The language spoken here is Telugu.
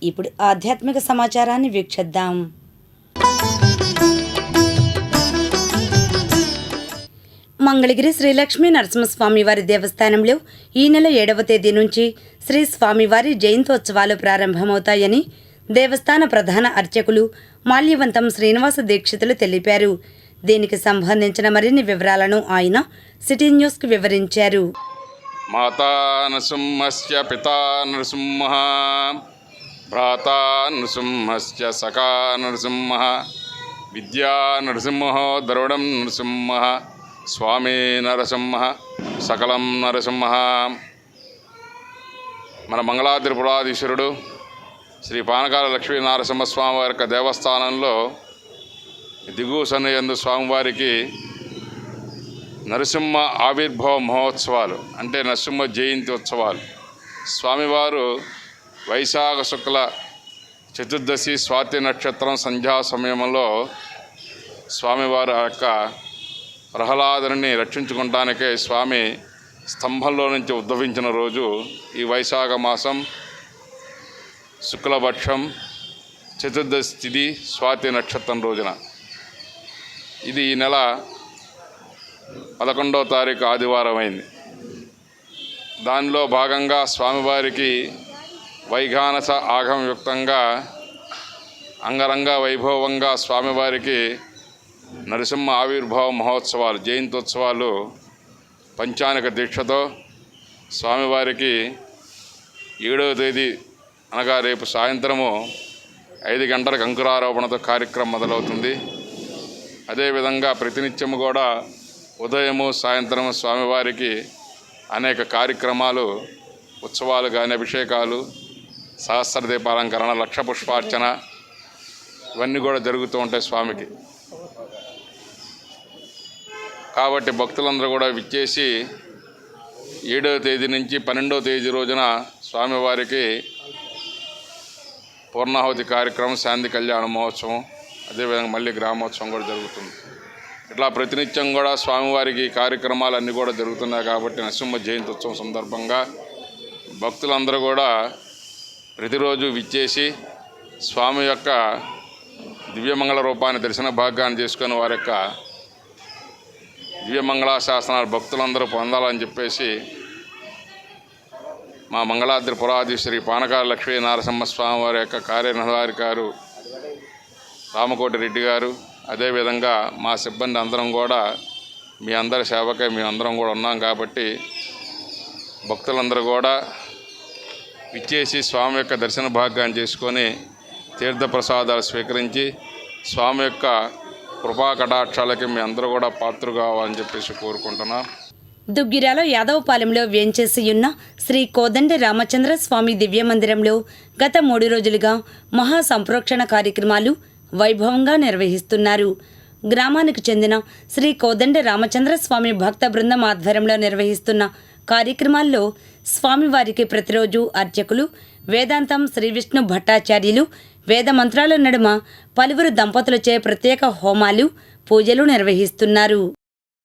ఇప్పుడు ఆధ్యాత్మిక సమాచారాన్ని వీక్షిద్దాం. మంగళగిరి శ్రీ లక్ష్మీ నరసింహస్వామి వారి దేవస్థానంలో ఈ నెల 7వ తేదీ నుంచి శ్రీ స్వామివారి జయంతోత్సవాలు ప్రారంభమవుతాయని దేవస్థాన ప్రధాన అర్చకులు మాల్యవంతం శ్రీనివాస దీక్షితులు తెలిపారు. దీనికి సంబంధించిన మరిన్ని వివరాలను ఆయన సిటీ న్యూస్కి వివరించారు. మాతా నృసింహస్య పితా నృసింహ భ్రాతా నృసింహస్య సఖా నృసింహ విద్యా నృసింహో ద్రవిడం నృసింహ స్వామి నరసింహ సకలం నరసింహ. మన మంగళాద్రిపురాధీశ్వరుడు శ్రీ పానకాల లక్ష్మీ నరసింహస్వామి వారి యొక్క దేవస్థానంలో దిగువ సన్నియందు స్వామివారికి నరసింహ ఆవిర్భావ మహోత్సవాలు అంటే నరసింహ జయంతి ఉత్సవాలు. స్వామివారు వైశాఖ శుక్ల చతుర్దశి స్వాతి నక్షత్రం సంధ్యా సమయంలో స్వామివారు ఆ యొక్క ప్రహ్లాదుని రక్షించుకోవడానికే స్వామి స్తంభంలో నుంచి ఉద్భవించిన రోజు ఈ వైశాఖ మాసం శుక్లపక్షం చతుర్దశి తిథి స్వాతి నక్షత్రం రోజున. ఇది ఈ నెల 11వ తారీఖు ఆదివారం అయింది. దానిలో భాగంగా స్వామివారికి వైఘానస ఆగమయుక్తంగా అంగరంగ వైభవంగా స్వామివారికి నరసింహ ఆవిర్భావ మహోత్సవాలు జయంతోత్సవాలు పంచానిక దీక్షతో స్వామివారికి 7వ తేదీ అనగా రేపు సాయంత్రము 5 గంటలకు అంకురారోపణతో కార్యక్రమం మొదలవుతుంది. అదేవిధంగా ప్రతినిత్యము కూడా ఉదయము సాయంత్రము స్వామివారికి అనేక కార్యక్రమాలు ఉత్సవాలు కానీ అభిషేకాలు సహస్రదీపాలంకరణ లక్ష పుష్పార్చన ఇవన్నీ కూడా జరుగుతూ ఉంటాయి స్వామికి. కాబట్టి భక్తులందరూ కూడా విచ్చేసి 7వ తేదీ నుంచి 12వ తేదీ రోజున స్వామివారికి పూర్ణాహుతి కార్యక్రమం శాంతి కళ్యాణ మహోత్సవం అదేవిధంగా మళ్ళీ గ్రామోత్సవం కూడా జరుగుతుంది. ఇట్లా ప్రతినిత్యం కూడా స్వామివారికి కార్యక్రమాలు అన్నీ కూడా జరుగుతున్నాయి. కాబట్టి నరసింహ జయంతి ఉత్సవం సందర్భంగా భక్తులందరూ కూడా ప్రతిరోజు విచ్చేసి స్వామి యొక్క దివ్యమంగళ రూపాన్ని దర్శన భాగ్యాన్ని చేసుకొని వారి యొక్క దివ్యమంగళాశాసనాలు భక్తులందరూ పొందాలని చెప్పేసి మా మంగళాద్రి పురాధీశ్వరి పానకాల లక్ష్మీ నరసింహస్వామి వారి యొక్క కార్యనిర్వాహకారు రామకోటి రెడ్డి గారు అదేవిధంగా మా సిబ్బంది అందరం కూడా మీ అందరి సేవకై మేమందరం కూడా ఉన్నాం. కాబట్టి భక్తులందరూ కూడా విచ్చేసి స్వామి యొక్క దర్శన భాగ్యాన్ని చేసుకొని తీర్థప్రసాదాలు స్వీకరించి స్వామి యొక్క కృపా కటాక్షాలకి మీ అందరూ కూడా పాత్ర కావాలని చెప్పేసి కోరుకుంటున్నాం. దుగ్గిరాల యాదవపాలెంలో వేంచేసి ఉన్న శ్రీ కోదండ రామచంద్ర స్వామి దివ్య మందిరంలో గత 3 రోజులుగా మహా సంప్రోక్షణ కార్యక్రమాలు వైభవంగా నిర్వహిస్తున్నారు. గ్రామానికి చెందిన శ్రీ కోదండ రామచంద్ర స్వామి భక్త బృందం ఆధ్వర్యంలో నిర్వహిస్తున్న కార్యక్రమాల్లో స్వామివారికి ప్రతిరోజు అర్చకులు వేదాంతం శ్రీ విష్ణు భట్టాచార్యులు వేద మంత్రాల నడుమ పలువురు దంపతులచే ప్రత్యేక హోమాలు పూజలు నిర్వహిస్తున్నారు.